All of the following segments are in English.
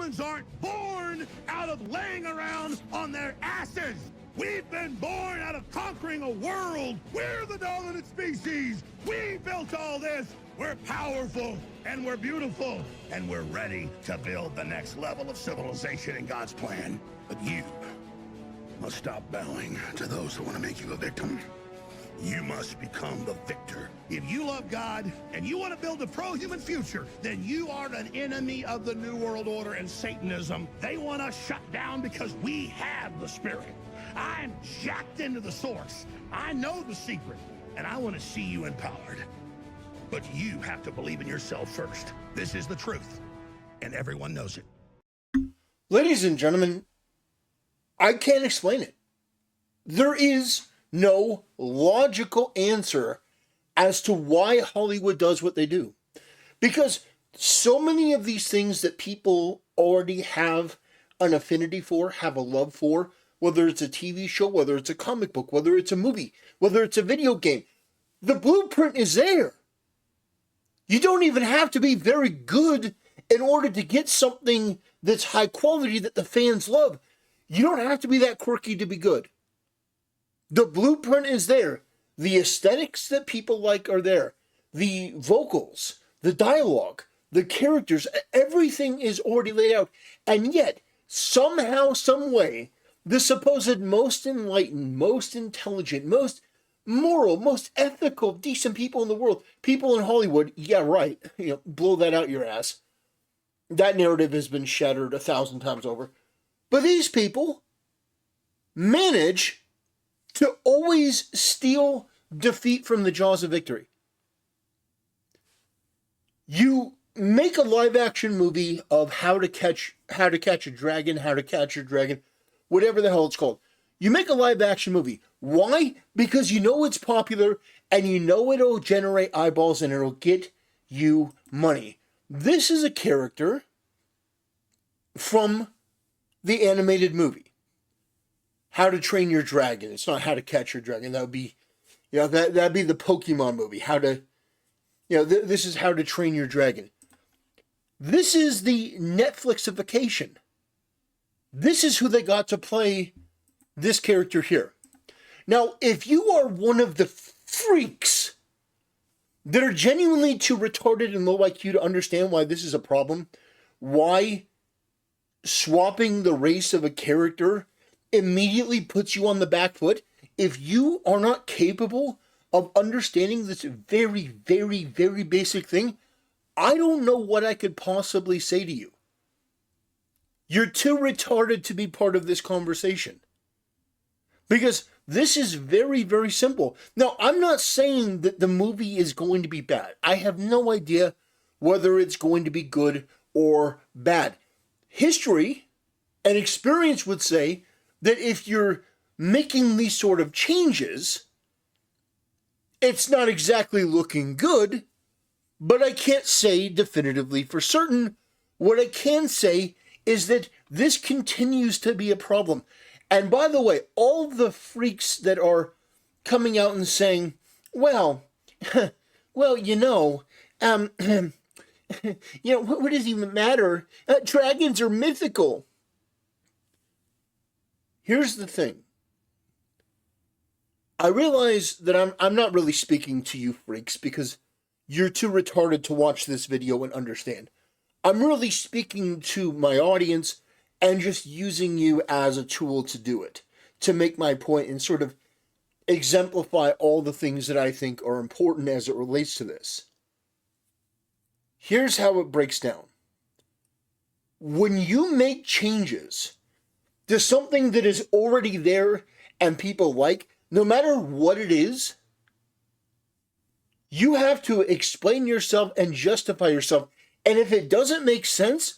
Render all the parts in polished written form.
Humans aren't born out of laying around on their asses. We've been born out of conquering a world. We're the dominant species. We built all this. We're powerful, and we're beautiful, and we're ready to build the next level of civilization in God's plan. But you must stop bowing to those who want to make you a victim. You must become the victor. If you love God and you want to build a pro-human future, then you are an enemy of the New World Order and Satanism. They want us shut down because we have the Spirit. I'm jacked into the source. I know the secret, and I want to see you empowered. But you have to believe in yourself first. This is the truth, and everyone knows it. Ladies and gentlemen, I can't explain it. There is no logical answer as to why Hollywood does what they do. Because so many of these things that people already have an affinity for, have a love for, whether it's a TV show, whether it's a comic book, whether it's a movie, whether it's a video game, the blueprint is there. You don't even have to be very good in order to get something that's high quality that the fans love. You don't have to be that quirky to be good. The blueprint is there. The aesthetics that people like are there. The vocals, the dialogue, the characters, everything is already laid out. And yet, somehow, some way, the supposed most enlightened, most intelligent, most moral, most ethical, decent people in the world, people in Hollywood, yeah, right, blow that out your ass. That narrative has been shattered 1,000 times over. But these people manage to always steal defeat from the jaws of victory. You make a live-action movie of how to catch a dragon, whatever the hell it's called. You make a live-action movie. Why? Because you know it's popular, and you know it'll generate eyeballs, and it'll get you money. This is a character from the animated movie. How to Train Your Dragon. It's not How to Catch Your Dragon. That would be, that'd be the Pokemon movie. This is How to Train Your Dragon. This is the Netflixification. This is who they got to play this character here. Now, if you are one of the freaks that are genuinely too retarded and low IQ to understand why this is a problem, why swapping the race of a character immediately puts you on the back foot, if you are not capable of understanding this very, very, very basic thing, I don't know what I could possibly say to you. You're too retarded to be part of this conversation. Because this is very, very simple. Now, I'm not saying that the movie is going to be bad. I have no idea whether it's going to be good or bad. History and experience would say that if you're making these sort of changes, it's not exactly looking good, but I can't say definitively for certain. What I can say is that this continues to be a problem. And by the way, all the freaks that are coming out and saying, what does it even matter? Dragons are mythical. Here's the thing. I realize that I'm not really speaking to you freaks because you're too retarded to watch this video and understand. I'm really speaking to my audience and just using you as a tool to do it, to make my point and sort of exemplify all the things that I think are important as it relates to this. Here's how it breaks down. When you make changes to something that is already there and people like, no matter what it is, you have to explain yourself and justify yourself. And if it doesn't make sense,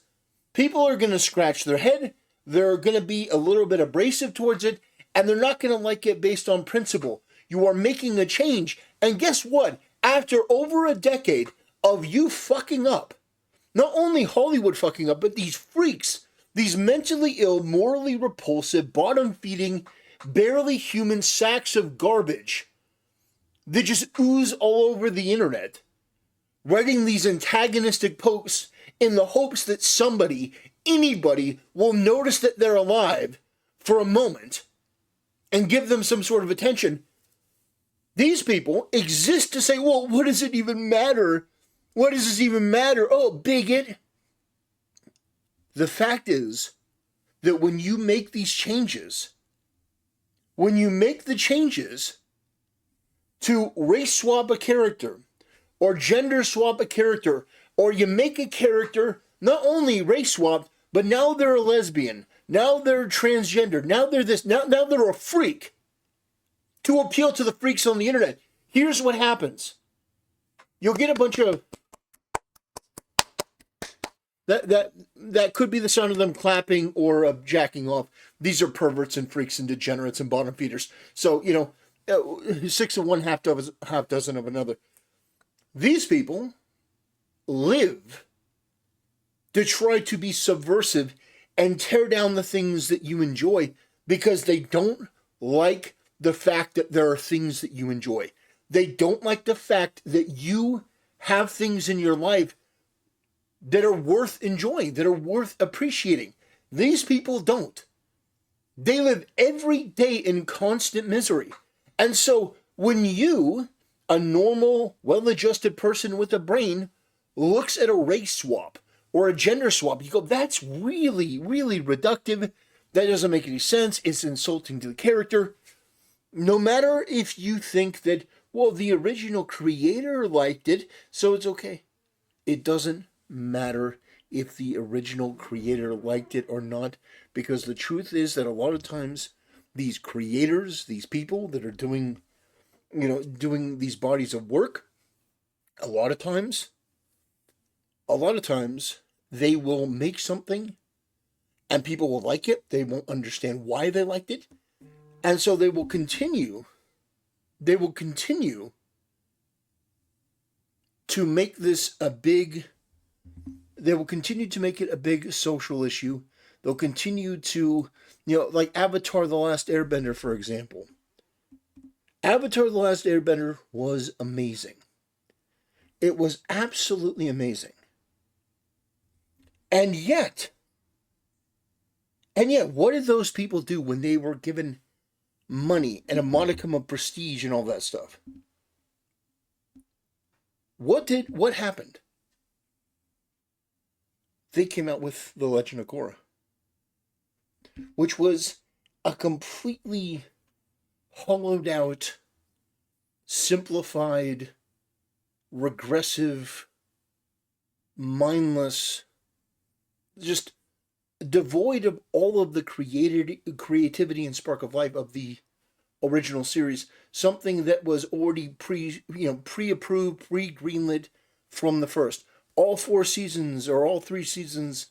people are going to scratch their head, they're going to be a little bit abrasive towards it, and they're not going to like it based on principle. You are making a change, and guess what? After over a decade of you fucking up, not only Hollywood fucking up, but these freaks, these mentally ill, morally repulsive, bottom-feeding, barely human sacks of garbage that just ooze all over the internet, writing these antagonistic posts in the hopes that somebody anybody will notice that they're alive for a moment and give them some sort of attention. These people exist to say, well, what does it even matter? What does this even matter? Oh, bigot. The fact is that when you make these changes, when you make the changes to race swap a character or gender swap a character, or you make a character not only race swapped, but now they're a lesbian, now they're transgender, now they're this, now they're a freak, to appeal to the freaks on the internet. Here's what happens. You'll get a bunch of... That could be the sound of them clapping or of jacking off. These are perverts and freaks and degenerates and bottom feeders. So, 6 of one, half dozen of another. These people live to try to be subversive and tear down the things that you enjoy because they don't like the fact that there are things that you enjoy. They don't like the fact that you have things in your life that are worth enjoying, that are worth appreciating. These people don't. They live every day in constant misery. And so when you, a normal, well-adjusted person with a brain, looks at a race swap or a gender swap, you go, that's really, really reductive. That doesn't make any sense. It's insulting to the character. No matter if you think that, well, the original creator liked it, so it's okay. It doesn't matter if the original creator liked it or not, because the truth is that a lot of times these creators, these people that are doing these bodies of work, a lot of times they will make something and people will like it. They won't understand why they liked it. And so they will continue to make this a big... They will continue to make it a big social issue. They'll continue to, like Avatar: The Last Airbender, for example. Avatar: The Last Airbender was amazing. It was absolutely amazing. And yet, what did those people do when they were given money and a modicum of prestige and all that stuff? What happened? They came out with The Legend of Korra, which was a completely hollowed out, simplified, regressive, mindless, just devoid of all of the creativity and spark of life of the original series. Something that was already pre-approved, pre-greenlit from the first. All 4 seasons or all 3 seasons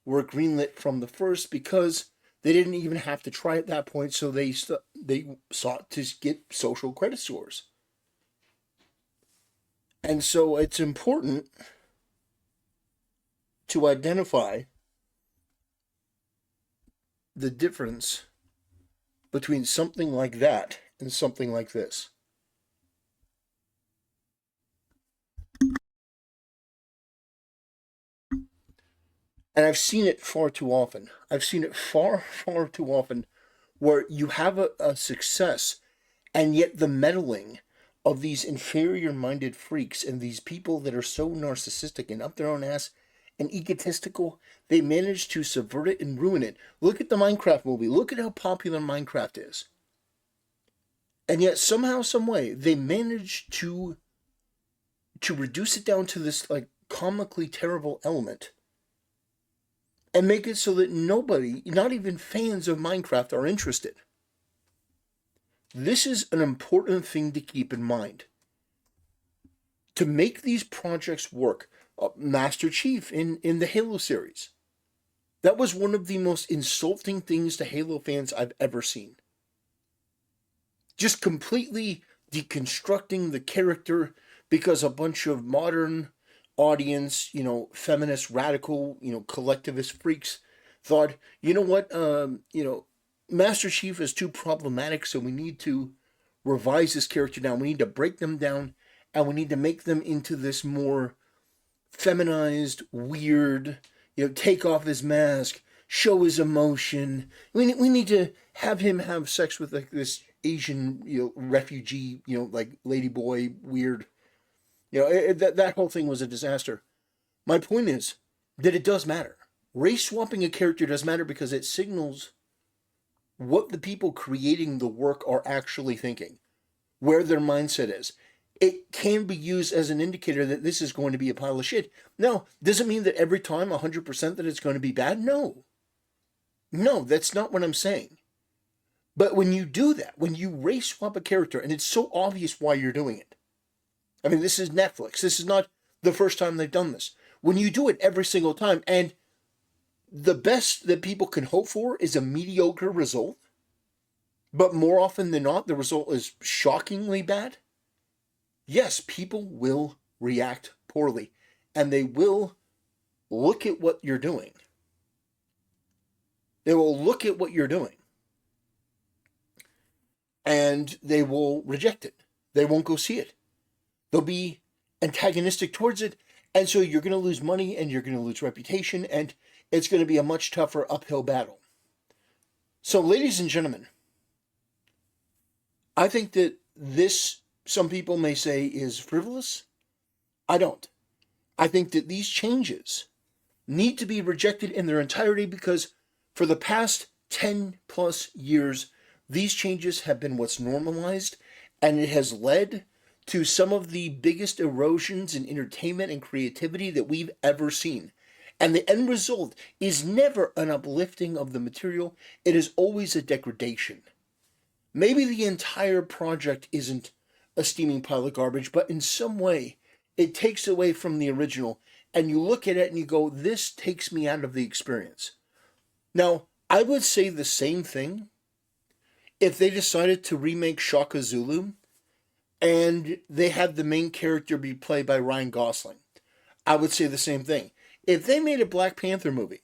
were greenlit from the first because they didn't even have to try at that point, so they sought to get social credit scores. And so it's important to identify the difference between something like that and something like this. And I've seen it far too often. I've seen it far, far too often where you have a success, and yet the meddling of these inferior-minded freaks and these people that are so narcissistic and up their own ass and egotistical, they manage to subvert it and ruin it. Look at the Minecraft movie. Look at how popular Minecraft is. And yet somehow, some way, they manage to reduce it down to this like comically terrible element and make it so that nobody, not even fans of Minecraft, are interested. This is an important thing to keep in mind. To make these projects work, Master Chief in the Halo series, that was one of the most insulting things to Halo fans I've ever seen. Just completely deconstructing the character because a bunch of modern audience, feminist, radical, collectivist freaks thought, Master Chief is too problematic, so we need to revise this character down. We need to break them down, and we need to make them into this more feminized, weird, take off his mask, show his emotion. We need to have him have sex with like this Asian, refugee, like ladyboy, weird. That whole thing was a disaster. My point is that it does matter. Race swapping a character does matter because it signals what the people creating the work are actually thinking, where their mindset is. It can be used as an indicator that this is going to be a pile of shit. Now, does it mean that every time 100% that it's going to be bad? No. No, that's not what I'm saying. But when you do that, when you race swap a character, and it's so obvious why you're doing it. I mean, this is Netflix. This is not the first time they've done this. When you do it every single time, and the best that people can hope for is a mediocre result, but more often than not, the result is shockingly bad. Yes, people will react poorly, and they will look at what you're doing. They will look at what you're doing, and they will reject it. They won't go see it. They'll be antagonistic towards it, and so you're going to lose money, and you're going to lose reputation, and it's going to be a much tougher uphill battle. So, ladies and gentlemen, I think that this, some people may say, is frivolous. I don't. I think that these changes need to be rejected in their entirety because for the past 10 plus years, these changes have been what's normalized, and it has led to some of the biggest erosions in entertainment and creativity that we've ever seen. And the end result is never an uplifting of the material. It is always a degradation. Maybe the entire project isn't a steaming pile of garbage, but in some way, it takes away from the original. And you look at it and you go, this takes me out of the experience. Now, I would say the same thing if they decided to remake Shaka Zulu and they had the main character be played by Ryan Gosling. I would say the same thing. If they made a Black Panther movie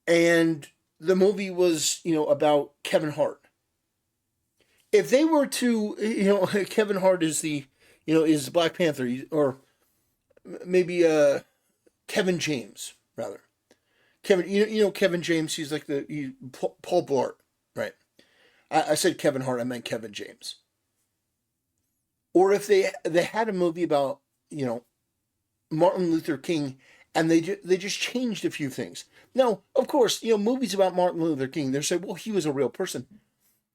and the movie was, about Kevin Hart. If they were to, Kevin Hart is is Black Panther, or maybe Kevin James, rather. Kevin, Kevin James, he's like Paul Blart, right? I said Kevin Hart, I meant Kevin James. Or if they had a movie about, Martin Luther King, and they just changed a few things. Now, of course, movies about Martin Luther King, they're saying, well, he was a real person.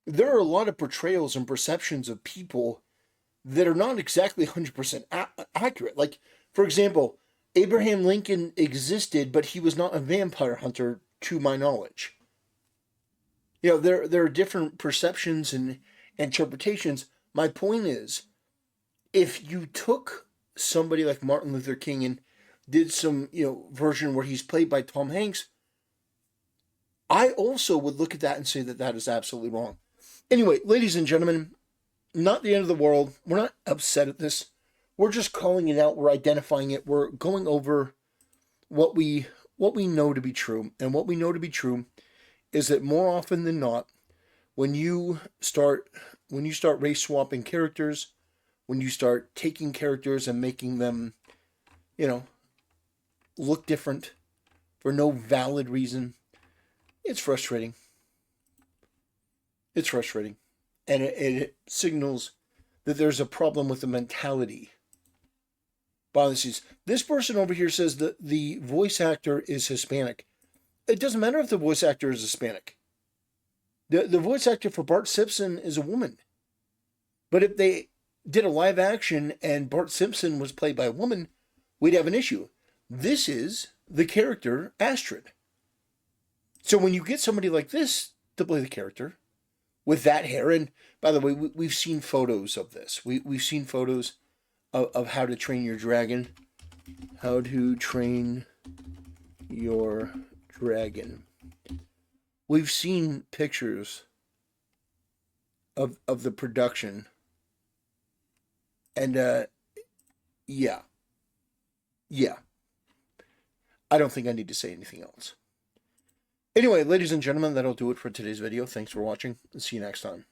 There are a lot of portrayals and perceptions of people that are not exactly 100% accurate. Like, for example, Abraham Lincoln existed, but he was not a vampire hunter, to my knowledge. There are different perceptions and interpretations. My point is, if you took somebody like Martin Luther King and did some, version where he's played by Tom Hanks, I also would look at that and say that that is absolutely wrong. Anyway, ladies and gentlemen, not the end of the world. We're not upset at this. We're just calling it out. We're identifying it. We're going over what we know to be true. And what we know to be true is that more often than not, when you start race swapping characters, when you start taking characters and making them, look different for no valid reason, it's frustrating. It's frustrating. And it signals that there's a problem with the mentality. This person over here says that the voice actor is Hispanic. It doesn't matter if the voice actor is Hispanic. The voice actor for Bart Simpson is a woman. But if they did a live action and Bart Simpson was played by a woman, we'd have an issue. This is the character Astrid. So when you get somebody like this to play the character with that hair, and by the way, we've seen photos of this. We've seen photos of How to Train Your Dragon. How to Train Your Dragon. We've seen pictures of the production. And, yeah. I don't think I need to say anything else. Anyway, ladies and gentlemen, that'll do it for today's video. Thanks for watching, and see you next time.